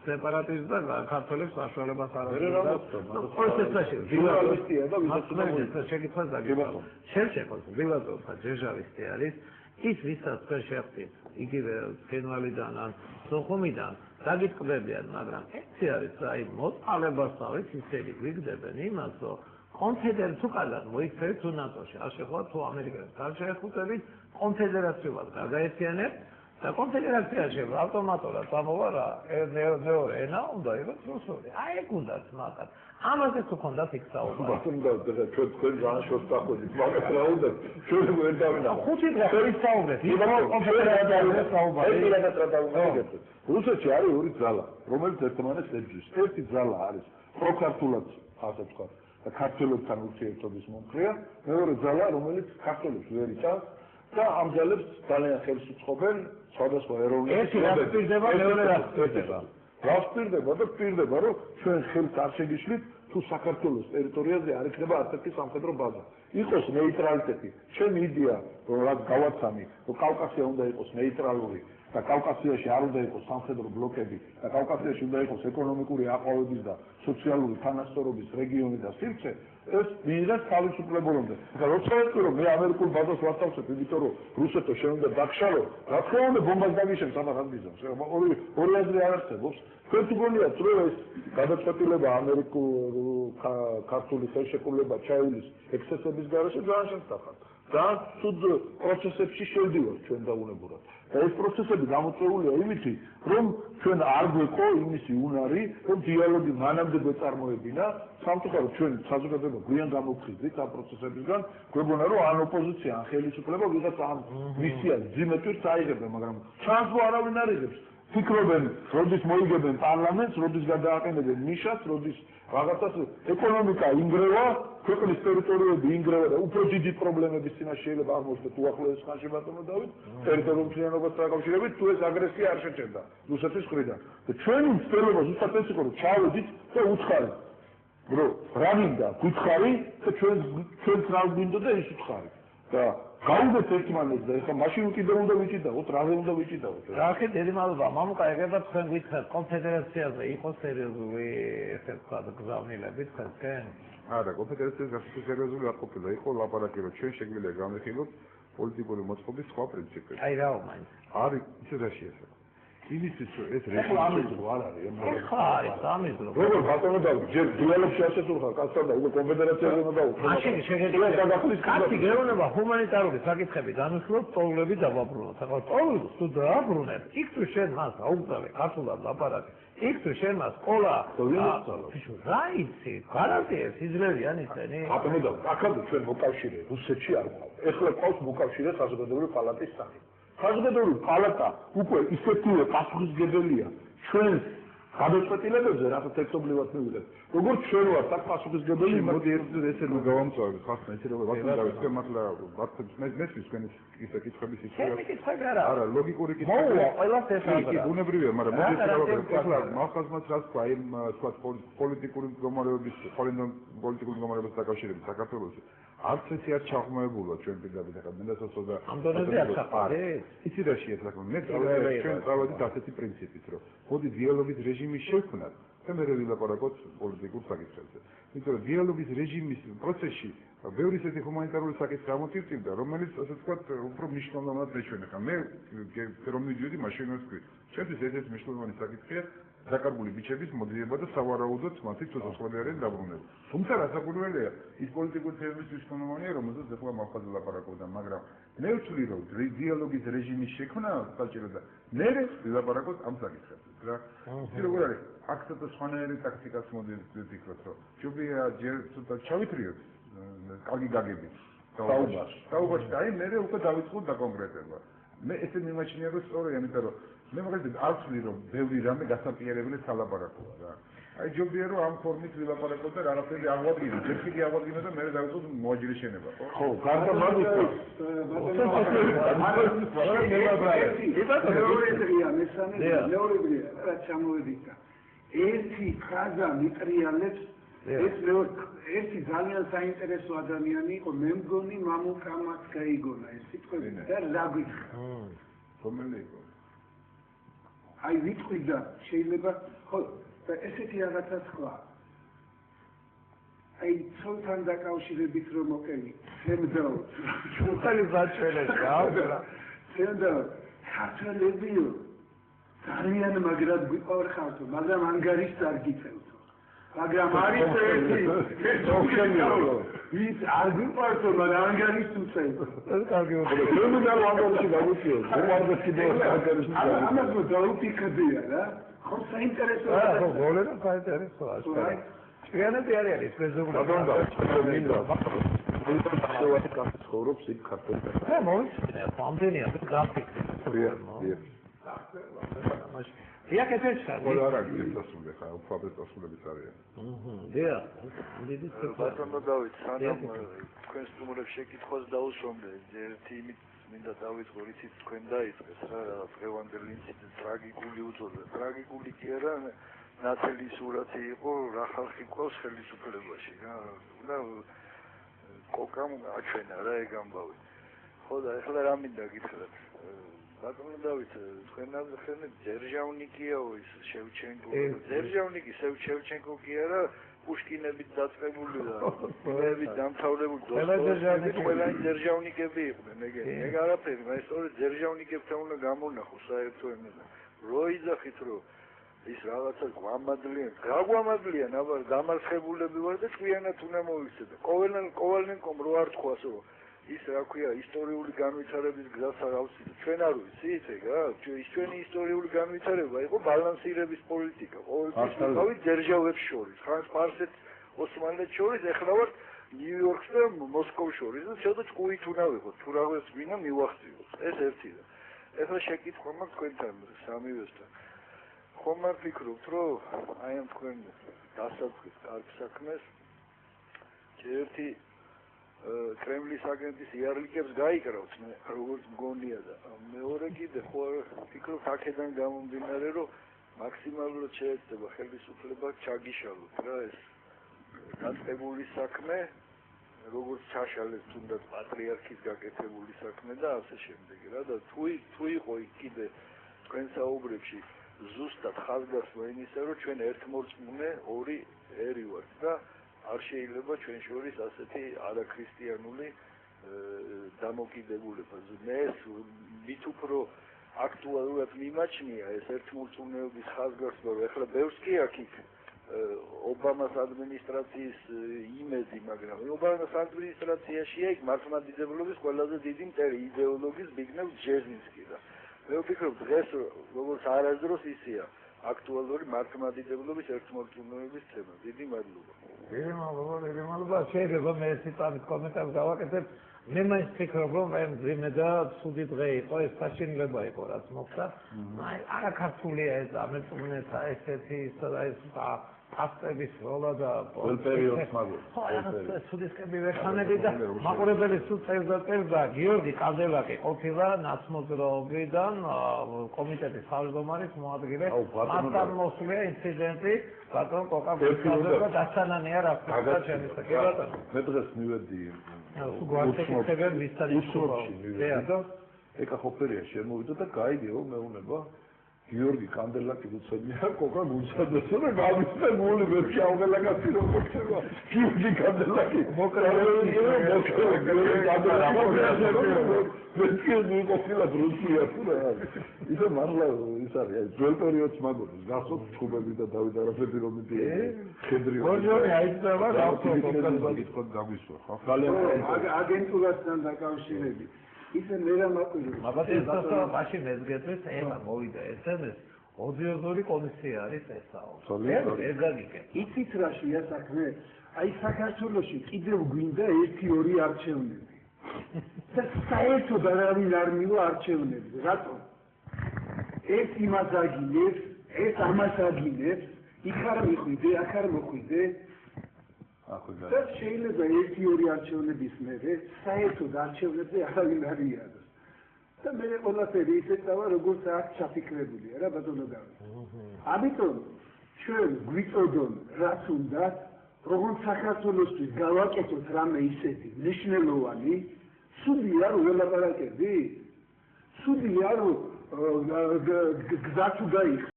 სეპარატიზმს და ქართველებს საშუალებას არ აქვს. ჟურნალისტია და შეკითხვას დაგიწყო. შევშეკოთ, ვილაძოვფა ჯეჟავისტი არის, ის ვისაც თქვენ შეხვდით, იგივე ფენვალიდან ან სოხუმიდან დაგიწყდებიან, მაგრამ ერთი არის, აი მოწყალებასავით ისინი გვიგდებენ იმას, რომ კონფედერაციას უკან მოიქცევით თუ ნატოში, არ შეხვდათ თუ ამერიკას არ შეხვდებით, კონფედერაციულად გადაერთიანებთ და კონფედერაციაში ავტომატურად ამოვა რა, მეორე ენა უნდა იყოს რუსული. აი ეგ უნდათ მაგათ. ამაზე თუ ქონდათ იქ საუბარი. ბატონო, და ჩვენ თქვენ განშორს დაходит. მაგათ რა უნდა? ჩვენ ვერ დავინახავ. ხუთი დღე ხერით საუბრეთ. იქ კონფედერაციაზე საუბარი. ეს რატო დავუგებთ? რუსეთში არის ორი ძალა, რომელიც ერთმანეთს ებრძვის. ერთი ძალა არის პროქართულად, ასე ვთქვათ, და ქართველებთან ურთიერთობის მომხრეა, მეორე ძალა, რომელიც ქართველებს ვერ იცავს და ამ ძალებს ძალიან ხელს უწყობენ სხვადასხვა ეროვნულ ერთი რა პირდება, მეორე რა პირდება. რა პირდება და პირდება, რომ ჩვენ ხელს არ შეგიშლით თუ საქართველოს ტერიტორიაზე არ იქნება ასეთი სამხედრო ბაზა. იყოს ნეიტრალიტეტი. ჩემი იდეა, რომ რაც გავაცამი, რომ კავკასია უნდა იყოს ნეიტრალური და კავკასიაში არ უნდა იყოს სამხედრო ბლოკები და კავკასიაში უნდა იყოს ეკონომიკური აყვავების და სოციალური თანასწორობის რეგიონი და სივრცე, ეს მიიღეს თავისუფლებობამდე. ახლა როცა ვიტყვი რომ მე ამერიკულ ბაზას ვასწავლებ, იმიტომ რომ რუსეთო შენ უნდა დაგშალო, რა თქმა უნდა ბომბას დაგიშენ სადღაც გიზავს. ორი აზრი არ არსებობს. თქვენ თუ გონიათ რომ ეს გადაწყვეტილება ამერიკულ ქართული ხელშეკრულება ჩაივლის ექსცესების გარეშე ძალიან შესახად. ძალიან ცუდ პროცესებში შევდივართ ჩვენ დაუნებურად. და ეს პროცესები გამოწვეულია იმითი, რომ ჩვენ არ გვეყო იმისი უნარი, რომ დიალოგი მანამდე გვეწარმოებინა, სამწუხაროდ ჩვენ საზოგადოება გვიან გამოვხიზდით ამ პროცესებისგან, გვეგონა რომ ან ოპოზიცია, ან ხელისუფლება ვიღაც ამ მისიას ძიმეთვით აიღებდა, მაგრამ ჩანს რომ არავინ არ იღებს. ფიქრობენ, როდის მოიგებენ პარლამენტს, როდის გადააყენებენ ნიშას, როდის რაღაცას ეკონომიკა ინგრევა, ქვეყნის ტერიტორიები ინგრევა და უფრო დიდი პრობლემების წინაშე შეიძლება აღმოჩნდეთ უახლოეს ხანში ბატონო დავით, ტერიტორიულ მთლიანობასთან დაკავშირებით, თუ ეს აგრესია არ შეჭერდა რუსეთის მხრიდან. და ჩვენი მცდელობა ზუსტად ეს იყო, რომ ჩავედით და უცხარით. რომ რა მინდა, გვითხარი და ჩვენს რა გვინდოდა ის უცხარი. და გავუდეთ ერთმანეთს და ეხლა მაშინ კიდევ უნდა ვიჭიდაოთ, რაზე უნდა ვიჭიდაოთ. რა დიდი მადლობა, მამუკა, ეგრევე თქვენ გითხრათ კონფედერაციაზე იყო სერიოზული ესე ვთქვათ გზავნილები თქვენ? არა, კონფედერაციის გასაგები სერიოზული არ ყოფილა, იყო ლაპარაკი, რომ ჩვენ შეგვიძლია განვიხილოთ პოლიტიკური მოწყობის სხვა პრინციპები. აი რა უმაინც. არის ისე რა შეესაბამება. იმისთვის რომ ეს რეჟიმი ამიზრო არ არის. ეხლა არის ამიზრო. როგორ ბატონო დავით, ჯერ დიალოგში ასეთულ ხარ, კაცთან და უკვე კონფედერაციაზე უნდა დავუწყო. მაშინ შეგეძლო კაცი გეუბნება ჰუმანიტარული საკითხები განვიხილოთ, პრობლემები დავაბრუნოთ. ახლა პრობლემს თუ დააბრუნებ, იქ თუ შენ მას აუგზავნე ქართულად ლაპარაკი, იქ თუ შენ მას ყოლა რა იცი, გარანტიებს იძლევიან ისინი. ბატონო დავით, ახლა ჩვენ მოკავშირე რუსეთში არ გვყავს. ეხლა ყავს მოკავშირე საზოგადოებრივი პალატის სახით. საზოგადოებრივი პალატა უკვე ისეთივე პასუხისმგებელია ჩვენს გადაწყვეტილებებზე, რასაც ერთობლივად მივიღეთ. როგორც ჩვენ ვართ აქ პასუხისმგებელი, მოდი ესე გავამწვავებ ხალხს, ისე რომ ვასწავლე თქვენ მართლა მესმის თქვენ ისე კითხვების ისე არა, ლოგიკური კითხვები. მოუვა ყველას ეს კი, ბუნებრივია, მაგრამ მოდი ახლა მახსოვს რაც თქვა იმ სხვა პოლიტიკური მდგომარეობის, პოლიტიკური მდგომარეობის დაკავშირებით საქართველოში. არც ესე არ ჩაღმოებულა ჩვენ პირდაპირ ახლა მენდასოსო და ამდენზე არ ჩაყარი? იცი რა შეესაბამება? მე ჩვენ წავედით ასეთი პრინციპით, რომ მოდი დიალოგის რეჟიმი შევქმნათ და მე ვილაპარაკოთ პოლიტიკურ საკითხებზე. იმიტომ რომ დიალოგის რეჟიმის პროცესში ბევრი ისეთი ჰუმანიტარული საკითხი ამოტირტივდა, რომელიც ასე ვთქვათ, უფრო მნიშვნელოვნად მეჩვენა. მე რომ მივიდიოდი მაშინ ვთქვი, ჩვენთვის ეს მნიშვნელოვანი საკითხია დაკარგული ბიჭების მოძიება და სავარაუდოდ მათი ცოცხლები არიან დაბრუნებული. თუმცა რასაკვირველია, ის პოლიტიკური თემების მნიშვნელოვანია, რომელზეც ახლა მახსოვს ლაპარაკობდა, მაგრამ მე ვთვლი, რომ დიალოგის რეჟიმის შექმნა საჭიროა. მე ვილაპარაკოთ ამ საკითხებზე, რა. ის როგორ არის? აქ ცოტა სხვანაირი ტაქტიკას მოდიფიქროთ, რომ ჯობია ჯერ ცოტა ჩავითრიოთ კარგი გაგებით. საუბარში, აი მე უკვე დავიწყოთ დაკონკრეტება. მე ესე მიმაჩნია, რომ სწორია, იმიტომ რომ მე მაგალითად არ ვთვლი, რომ ბევრი რამე გასაპირებელი სალაპარაკოა რა. აი ჯობია რომ ამ ფორმით ვილაპარაკოთ და რაღაცები აღვადგინოთ. ჯერ კიდე აღვადგინოთ და მე დავიწყოთ მოაჯირის შენება, ხო? ხო, გარდა მაგისა. მეორე რაც ჩამოვედით. ერთი ხაზა მიტრიალებს ეს ერთი ძალიან საინტერესო ადამიანი იყო, მე მგონი მამუკამაც გაიგონა ეს სიტყვები და რა გითხრა. რომელი იყო? აი ვიტყვიდა შეიძლება ხო და ესეთი რაღაცა თქვა აი ცოლთან დაკავშირებით რომ მოკელი სემდო უხალი ბაჭველეს გავდა სემდო ქართველებიო ძალიან მაგრად გვიყავ ხართ მაგრამ ანგარიშს არ გიწევთ მაგრამ არის ერთი ის არ გვიყავ მაგრამ ანგარიშს უწევთ ეს კარგი ხოდა სემდო ანგარიში გაგვიწიო მოყარდა კიდე ანგარიში ამას დაუპიქდია რა ხო საინტერესოა ხო გოლერა საინტერესოა ჩვენები არის პრეზიდენტი მინდა ვაკეთოთ განსხვავებს იქ ქართველებს და მოიწია პანდემია გაფიქრე იაკეთებს ყველა არ არის დასული ხა უფაბეს დასულების არიან დია დიდი ბატონო დავით სანამ თქვენ სტუმრებს შეკითხვას დაუსვამდე ერთი იმით მინდა დავიწყო რითიც თქვენ დაიწყეს რა დღევანდელი ინციდენტი ტრაგიკული უწოდა ტრაგიკული კი არა ნათელი სურათი იყო რა ხალხი ყავს ხელისუფლებაში რა და კოკამ აჩვენა რა ეგ ამბავი ხო და ეხლა რა მინდა გითხრათ ბატონო დავით თქვენაზე ხელი ძერჟავნიკიაო ის შევჩენკო ძერჟავნიკი შევჩენკო კი არა პუშკინებით დაწყებული და მებით დამთავრებული დოსტოევსკი ყველა ძერჟავნიკები იყვნენ ეგ არაფერი მაგრამ სწორედ ძერჟავნიკებთან უნდა გამონახო საერთო ენა რო იძახით რომ ის რაღაცა გვამადლიან აბა დამარცხებულები ვარ და ჭკვიანად უნდა მოვიქცეთ კოვალენკომ რო არ თქვას რომ ის რა ქვია ისტორიული განვითარების გზას არ ავსით ჩვენ არ ვიცით ეგ რა ის ჩვენი ისტორიული განვითარება იყო ბალანსირების პოლიტიკა ყოველთვის ვიყავით ძერჟავებს შორის ხან სპარსეთს ოსმალეთს შორის ეხლა ვარ ნიუ-იორკს და მოსკოვს შორის და ცოტა ჭკუით უნდა ვიყოთ თუ რაღაც ვინა მივახციოთ ეს ერთი და ეხლა შეკითხვა მაქვს თქვენთან სამივესთან ხომ არ ფიქრობთ რომ აი ამ თქვენ დასაწყის კარგ საქმეს ერთი კრემლის აგენტის იარლიკებს გაიკრავთ მე როგორც მგონია და მეორე კიდე ხო ფიქრობთ აქედან გამომდინარე რომ მაქსიმალურად შეეცდება ხელისუფლება ჩაგიშალოთ რა ეს დაწყებული საქმე როგორც ჩაშალეს თუნდაც პატრიარქის გაკეთებული საქმე და ასე შემდეგ რა და თუ იყო კიდე თქვენ საუბრებში ზუსტად ხაზგასმა იმისა რომ ჩვენ ერთმორწმუნე ორი ერი ვართ და არ შეიძლება ჩვენ შორის ასეთი არაქრისტიანული დამოკიდებულება. მე მით უფრო აქტუალურად მიმაჩნია ეს ერთმორწმუნეობის ხაზგასმა, რომ ეხლა ბევრს კი აქ ობამას ადმინისტრაციის იმედი, მაგრამ ობამას ადმინისტრაციაში იქ მართლმადიდებლობის ყველაზე დიდი მტერი იდეოლოგის ბიგნევ ჯერჟინსკი და მე ვფიქრობ დღეს როგორც არასდროს ისეა აქტუალური მართლმადიდებლობის ერთმორწმუნეობის თემა. დიდი მადლობა. დიდი მადლობა. შეიძლება მე ციტატის კომენტარს გავაკეთებ. მე მაინც ვფიქრობ, რომ მძიმე და ცუდი დღე იყო, ეს საშინლება იყო, რაც მოხდა. აი, არაქართულია ეს ამერწმუნეთა ესეთი ეს ფაქტების როლა და ყველ პერიოდს მაგო. ხო, ცუდისკები ვერხანები და მაყურებელი სულ წერდა გიორგი კანდელაკი ყოფილა ნაცმოძრაობიდან კომიტეტის თავმჯდომარის მოადგილე. მასთან მოსვლია ინციდენტი ბატონ კოკა-კოლა და დასანანია რა ხდება ჩემის საკითხთან. მე დღეს მივედი გვარცეთებენ მისთან ისულა. ეკა ხოფერია შემოვიდა და გაიგეო მეუნება გიორგი კანდელაკი უცებია კოკა გულსადეს და გამიწდა გული მე ჩავღელაგასი რომ მოხდება გიორგი კანდელაკი მე ყოფილა რუსია თუ რა ისე მართლა ის არის ძველ პერიოდს მაგოდეს გახსოვთ ჩხუბები და დავით არაფერი რომ მიდიოდა ხედრი გორჯონი აიწყება გაკითხოთ დაგვისვა ხო აგენტურასთან დაკავშირებით ისე მე რა მაკვირვია მაგათ ესაა მაშინ მეზგეთის ემა მოვიდა SMS ოდიოზური კომისია არის ესაო ეს გაგიკეთე იცით რა შეა საქმე აი საქართველოში კიდევ გვინდა 1-2 არჩევნები და საერთოდ არავინ არ მივა არჩევნებზე რატომ ეს იმას აგინებს ეს ამას აგინებს იქ არ მიხვიდე აქ არ მოხვიდე და შეიძლება 1-2 არჩევნების მერე საერთოდ არჩევნებზე არავინ არ იაროს და მე ყველაფერი ისე წავა როგორც აქ ჩაფიქრებულია რა ბატონო დავით ამიტომ ჩვენ გვიწოდონ რაც უნდა როგორც საქართველოსთვის გავაკეთოთ რამე ისეთი მნიშვნელოვანი სუდია რომ ველაპარაკები სუდია რომ გზა თუ გაიხსნა